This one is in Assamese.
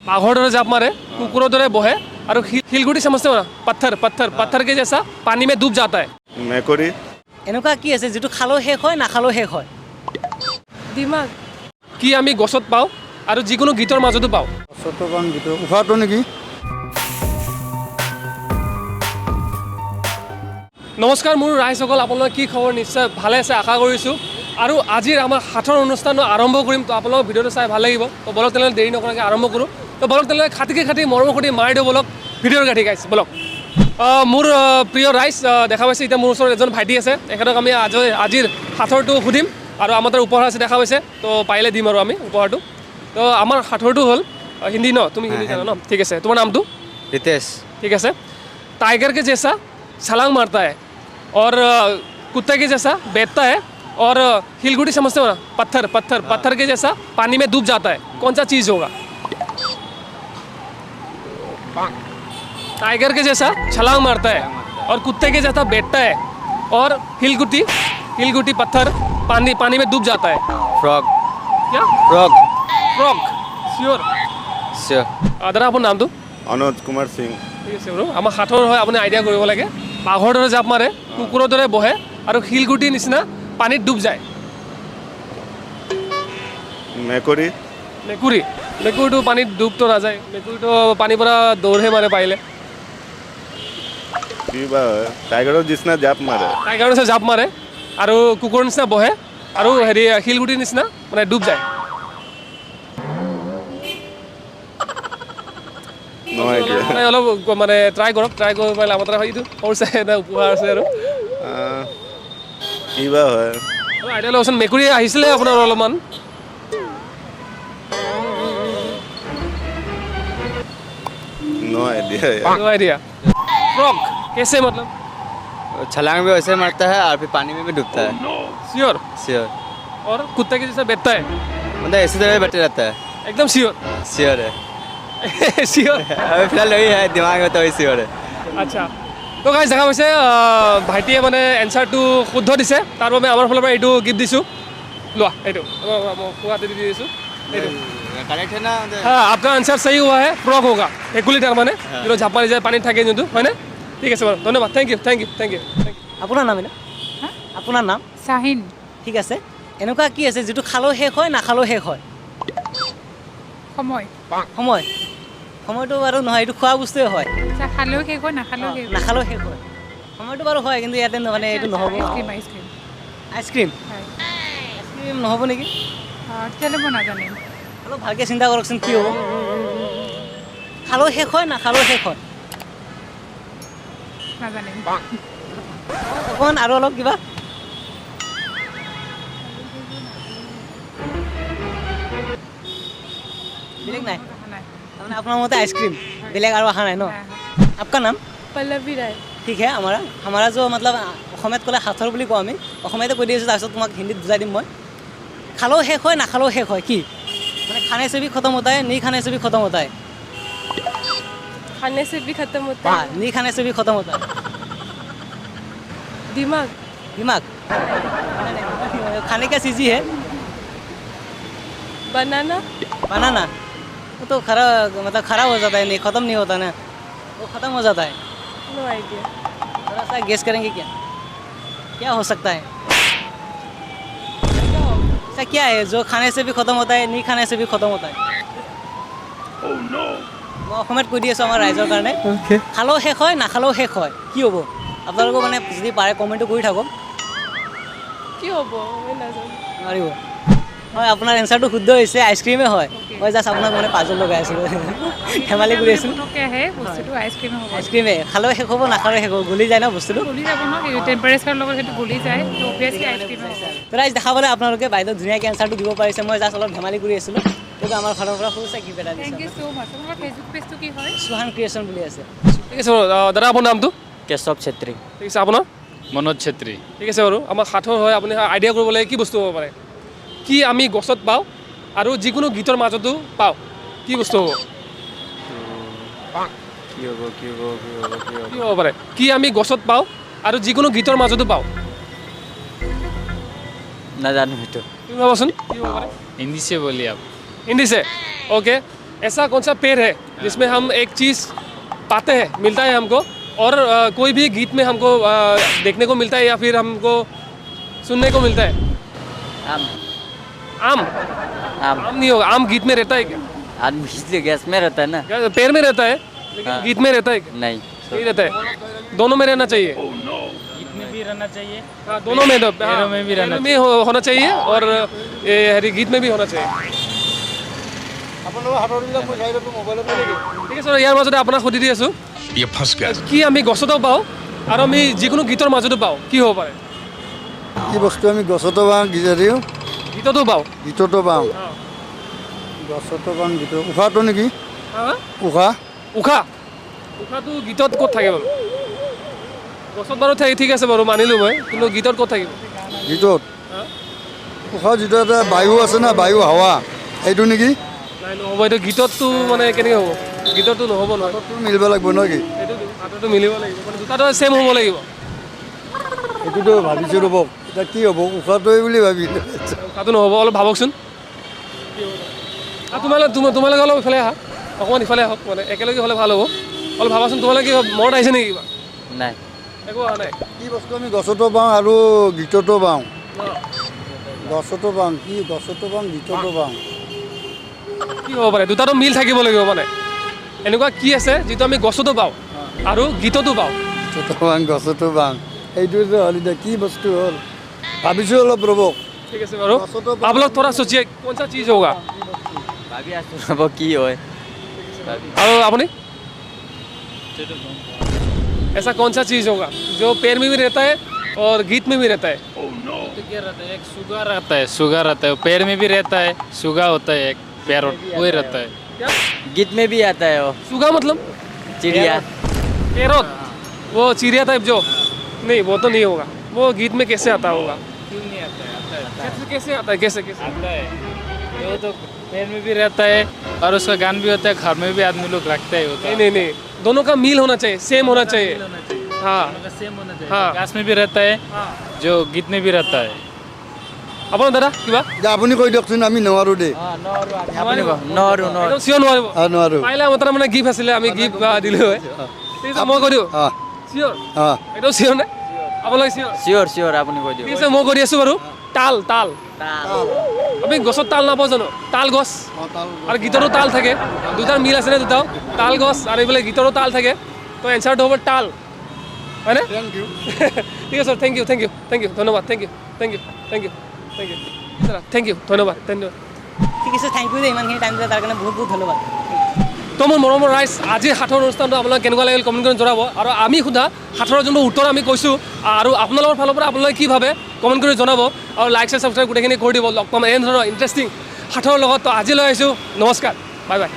बाघर दरे जाप मारे कुकुर दरे बहे और हिलगुटी समझते हो ना पत्थर पत्थर पत्थर के जैसा पानी में डूब जाता है মেকুৰী এনেকুৱা কি আছে যেটো খালেও শেষ হয় নাখালেও শেষ হয় দিমাগ কি আমি গছত পাওঁ আৰু যিকোনো গীতৰ মাজতো পাওঁ চতুৰণ গীতৰ উশাহটো নেকি নমস্কাৰ মোৰ ৰাইজসকল আপোনালোকৰ কি খবৰ নিশ্চয় ভালে আছে আশা কৰিছোঁ আৰু আজিৰ আমাৰ হাতৰ অনুষ্ঠান আৰম্ভ কৰিম তো আপোনালোকৰ ভিডিঅ'টো চাই ভাল লাগিব তো বলক তেনেহ'লে দেৰি নকৰাকৈ আৰম্ভ কৰোঁ তো বলক তেনেহ'লে খাটি মৰম খুঁটি মাৰি দিওঁ বলক ভিডিঅ'ৰ গাঠি গাইছে বলক মোৰ প্ৰিয় ৰাইজ দেখা পাইছে এতিয়া মোৰ ওচৰত এজন ভাইটি আছে এখেতক আমি আজিৰ সাঁথৰটো সুধিম আৰু আমাৰ তাৰ উপহাৰ আছে দেখা পাইছে তো পাৰিলে দিম আৰু আমি উপহাৰটো তো আমাৰ সাঁথৰটো হ'ল হিন্দী ন তুমি হিন্দী জানা ন ঠিক আছে তোমাৰ নামটো ৰিতেশ ठीक है टाइगर के जैसा छलांग मारता है और कुत्ते के जैसा बैठता है और हिलगुटी समझते हो ना पत्थर पत्थर पत्थर के जैसा पानी में डूब जाता है कौन सा चीज़ होगा टाइगर के जैसा छलांग मारता है और कुत्ते के जैसा बैठता है और हिलगुटी पत्थर पानी में डूब जाता है ফ্ৰগ क्या ফ্ৰগ फ्रॉग श्योर চিয়ৰ দাদা আপোনাৰ নামটো অনুজ কুমাৰ সিং ঠিক আছে বাৰু আমাৰ সাঁথৰ হয় আপুনি আইডিয়া কৰিব লাগে বাঘৰ দৰে জাপ মাৰে কুকুৰৰ দৰে বহে আৰু শিলগুটিৰ নিচিনা পানীত ডুব যায় মেকুৰী মেকুৰীটো পানীত ডুবটো নাযায় মেকুৰীটো পানীৰ পৰা দৌৰহে মাৰে পাৰিলে কি বা হয় টাইগাৰৰ নিচিনা জাপ মাৰে টাইগাৰৰ নিচিনা জাপ মাৰে আৰু কুকুৰৰ নিচিনা বহে আৰু হেৰি শিলগুটিৰ নিচিনা মানে ডুব যায় নো আইডিয়া মানে অলপ মানে ট্ৰাই কৰি পাৰিলে আমাৰ তাৰ এইটো সৰু চাই এটা উপহাৰ আছে আৰু কি বা হয় আইডিয়া ল'বচোন মেকুৰী আহিছিলে আপোনাৰ অলপমান नो आइडिया आइडिया फ्रॉग कैसे मतलब छलांग भी वैसे मारता है और फिर पानी में भी डूबता है श्योर श्योर और कुत्ते के जैसा बैठता है मतलब इसी तरह बैठे रहता है एकदम श्योर श्योर है श्योर अभी फिलहाल वही है दिमाग में तो वही श्योर है আচ্ছা তো গাইজ দেখা পাইছে ভাইটিয়ে মানে এনচাৰটো শুদ্ধ দিছে তাৰ বাবে আমাৰ ফালৰ পৰা এইটো গিফ্ট দিছোঁ লোৱা এইটো খোৱাতে দি দিছোঁ এইটো करेक्ट है ना हाँ आपका आंसर सही हुआ है फ्रॉग होगा ভেকুলী তাৰমানে যিটো জাপ মাৰি যায় পানীত থাকে যোনটো হয়নে ঠিক আছে বাৰু ধন্যবাদ থেংক ইউ আপোনাৰ নাম এটা আপোনাৰ নাম চাহিন ঠিক আছে এনেকুৱা কি আছে যেটো খালেও শেষ হয় নাখালেও শেষ হয় সময় সময়টো বাৰু নহয় এইটো খোৱা বস্তুৱে হয় খালেও শেষ হয় নাখালেও শেষ নাখালেও শেষ হয় সময়টো বাৰু হয় কিন্তু ইয়াতে মানে এইটো নহ'ব আইচক্ৰীম নহ'ব নেকি তেতিয়াহ'লে মই নাজানিম অলপ ভালকৈ চিন্তা কৰকচোন কি হ'ব খালেও শেষ হয় নাখালেও শেষ হয় নাজানিম অকণমান আৰু অলপ কিবা বেলেগ নাই তাৰমানে আপোনাৰ মতে আইসক্रीम বেলেগ আৰু অহা নাই ন आपका नाम পল্লৱী ৰায় ঠিক है हमारा जो मतलब অসমীয়াত ক'লে সাঁথৰ বুলি কওঁ আমি অসমীয়াতে কৈ দি আছোঁ তাৰপিছত তোমাক হিন্দীত বুজাই দিম মই খালেও শেষ হয় নাখালেও শেষ হয় কি মানে खाने से भी खत्म होता है नहीं खाने से भी खत्म होता है खाने से भी खत्म होता हाँ नहीं खाने से भी खत्म होता है दिमाग दिमाग खाने का चीज़ ही है बनाना बनाना वो तो मतलब खराब हो जाता है नहीं ख़त्म नहीं होता ना वो ख़त्म हो जाता है नो आइडिया थोड़ा सा गेस करेंगे क्या हो सकता है ऐसा क्या है जो खाने से भी खत्म होता है नहीं खाने से भी खत्म होता है মই অসমীয়াত কৈ দি আছোঁ আমাৰ ৰাইজৰ কাৰণে খালেও শেষ হয় নাখালেও শেষ হয় কি হ'ব আপোনালোকে মানে যদি পাৰে কমেণ্টটো কৰি থাকক কি হ'ব মই নাজানো নোৱাৰিব হয় আপোনাৰ এনচাৰটো শুদ্ধ হৈছে আইচক্ৰীমে হয় মই জাষ্ট আপোনাক মানে পাজল লগাই আছিলোঁ ধেমালি কৰি আছিলোঁ আহে বস্তুটো আইচক্ৰীম হ'ব আইচক্ৰীমে খালেও শেষ হ'ব নাখালেও শেষ হ'ব গলি যায় ন বস্তুটো গলি যাব ন টেম্পাৰেচাৰৰ লগত সেইটো গলি যায় তো অবভিয়াছলি আইচক্ৰীম হ'ব তো ৰাইজ দেখাবলৈ আপোনালোকে বাইদেউ ধুনীয়াকৈ এনচাৰটো দিব পাৰিছে মই জাষ্ট অলপ ধেমালি কৰি আছিলোঁ কিন্তু আমাৰ ফালৰ পৰা সৰু চাই গিফ্ট এটা থেংক ইউ দিছে ছ' মাছ আপোনাৰ ফেচবুক পেজটো কি হয় সুহান ক্ৰিয়েশ্যন বুলি আছে ঠিক আছে বাৰু দাদা আপোনাৰ নামটো केशव छेत्री ঠিক আছে আপোনাৰ मनोज छेत्री ঠিক আছে বাৰু আমাৰ সাঁথৰ হয় আপুনি আইডিয়া কৰিব লাগে কি বস্তু হ'ব পাৰে কি আমি গছত পাওঁ আৰু যিকোনো গীতৰ মাজতো পাওঁ কি বস্তু হ'ব কি হ'ব পাৰে কি আমি গছত পাওঁ আৰু যিকোনো গীতৰ মাজতো পাওঁ ना जानू तो তুমি ভাবাচোন কি হ'ব পাৰে हिंदी से बोलिए आप हिंदी से ओके ऐसा कौन सा पेड़ है जिसमें हम एक चीज़ पाते हैं, मिलता है हमको, और कोई भी गीत में हमको देखने को मिलता है या फिर हमको सुनने को मिलता है? आम आम? आम आम नहीं होगा, आम गीत में रहता है क्या? आदमी इसलिए गैस में रहता है ना। क्या पेड़ में रहता है लेकिन हाँ। गीत में रहता है क्या? नहीं नहीं रहता है, दोनों में रहना चाहिए। गीत में भी रहना चाहिए, हाँ, दोनों में पेड़ों में भी रहना पेड़ में होना चाहिए और ये हरी गीत में भी होना चाहिए। ঠিক আছে, ইয়াৰ মাজতে আপোনাক সুধি দি আছোঁ, কি আমি গছতো পাওঁ আৰু আমি যিকোনো গীতৰ মাজতো পাওঁ, কি হ'ব পাৰে? কি বস্তু আমি গছতো পাওঁ, গীতেও গীততো পাওঁ। গীততো পাওঁ, গছতো পাওঁ, গীত উশাহটো নেকি? হা? উশাহ উশাহ? উশাহটো গীতত ক'ত থাকে বাৰু? গছত বাৰু ঠিক আছে বাৰু, মানিলোঁ মই, কিন্তু গীতত ক'ত থাকিব? গীতত উশাহ যিটো এটা বায়ু আছে না, বায়ু হাৱা, এইটো নেকি? নাই, নহ'ব এইটো। গীতততো মানে কেনেকৈ হ'ব? গীতততো নহ'ব নহয়, হাততো মিলিব লাগিব নেকি? এইটো হাততো মিলিব লাগিব, মানে দুটাটো ছেম হ'ব লাগিব। এইটোতো ভাবিছোঁ ৰ'ব, এতিয়া কি হ'ব? উশাহটোৱে বুলি ভাবিলোঁ। উশাহটো নহ'ব, অলপ ভাবকচোন। তোমালোকে অলপ ইফালে আহা, অকণমান ইফালে আহক, মানে একেলগে হ'লে ভাল হ'ব। অলপ ভাবাচোন, তোমালোকে মনত আহিছে নেকি কিবা? নাই একো অহা নাই? কি বস্তু আমি গছতো পাওঁ আৰু গীততো পাওঁ? গছতো পাওঁ, কি গছতো পাওঁ, গীততো পাওঁ? কি হ'ব পাৰে? দুটাটো মিল থাকিব লাগিব, মানে এনেকুৱা কি আছে যিটো আমি গছতো পাওঁ আৰু গীততো পাওঁ? গছতো পাওঁ, গছতো পাওঁ, এইটোতো হ'ল এতিয়া কি বস্তু হ'ল? ভাবিছোঁ অলপ ৰ'ব। ঠিক আছে বাৰু, গছতো आप लोग थोड़ा सोचिए कौन सा चीज़ होगा। ভাবি আছোঁ ৰ'ব কি হয়। और अपनी ऐसा कौन सा चीज़ होगा जो पेड़ में भी रहता है और गीत में भी रहता है? तो क्या रहता है, एक सुगा रहता है, सुगा रहता है, पेड़ में भी रहता है, सुगा होता है, एक पैरोट वही रहता है। क्या? गीत में भी आता है वो सुगा मतलब चिड़िया। पैरोट? वो चिड़िया टाइप जो? नहीं, वो तो नहीं होगा। वो गीत में कैसे आता होगा? क्यों नहीं आता है? आता है, कैसे आता है? कैसे कैसे? आता है। वो तो पेड़ में भी रहता है और उसका गान भी होता है, घर में भी आदमी लोग रखते हैं होता नहीं नहीं नहीं, दोनों का मील होना चाहिए, सेम होना चाहिए। हाँ सेम होना चाहिए। हाँ। घास में भी रहता है, जो गीत में भी रहता है। আপোনাৰ দাদা কিবা? এতিয়া আপুনি কৈ দিয়কচোন, আমি নোৱাৰোঁ দেই। আপুনি কওক। নোৱাৰোঁ নোৱাৰোঁ। একদম চিয়ৰ নোৱাৰিব? নোৱাৰোঁ। পাৰিলে আমাৰ তাৰ মানে গিফ্ট আছিলে, আমি গিফ্ট দিলোঁ হয়। ঠিক আছে, মই কৈ দিওঁ। অঁ চিয়ৰ? অঁ একদম চিয়ৰ নে? আপোনালোকে চিয়ৰ? চিয়'ৰ চিয়'ৰ আপুনি কৈ দিয়ক। ঠিক আছে, মই কৰি আছোঁ বাৰু। তাল তাল, আমি গছত তাল নাপাওঁ জানো? তাল গছ আৰু গীতৰো তাল থাকে, দুটাৰ মিল আছে নে দুটাও? তাল গছ আৰু এইফালে গীতৰো তাল থাকে, তো এনচাৰটো হ'ব তাল, হয়নে? ঠিক আছে, thank you thank you thank you, ধন্যবাদ, thank you thank you thank you thank you thank you, ধন্যবাদ ধন্যবাদ। ঠিক আছে, থেংক ইউ দেই, ইমানখিনি টাইম দিলে তাৰ কাৰণে বহুত বহুত ধন্যবাদ। তো মোৰ মৰমৰ ৰাইজ, আজিৰ সাঁথৰ অনুষ্ঠানটো আপোনালোকে কেনেকুৱা লাগিল কমেণ্ট কৰি জনাব, আৰু আমি সোধা সাঁথৰৰ যোনটো উত্তৰ আমি কৈছোঁ, আৰু আপোনালোকৰ ফালৰ পৰা আপোনালোকে কি ভাবে কমেণ্ট কৰি জনাব, আৰু লাইক শ্বেয়াৰ ছাবস্ক্ৰাইব গোটেইখিনি কৰি দিব। লগ পাম এনেধৰণৰ ইণ্টাৰেষ্টিং সাঁথৰৰ লগত। তো আজিলৈ আহিছোঁ, নমস্কাৰ, বাই বাই।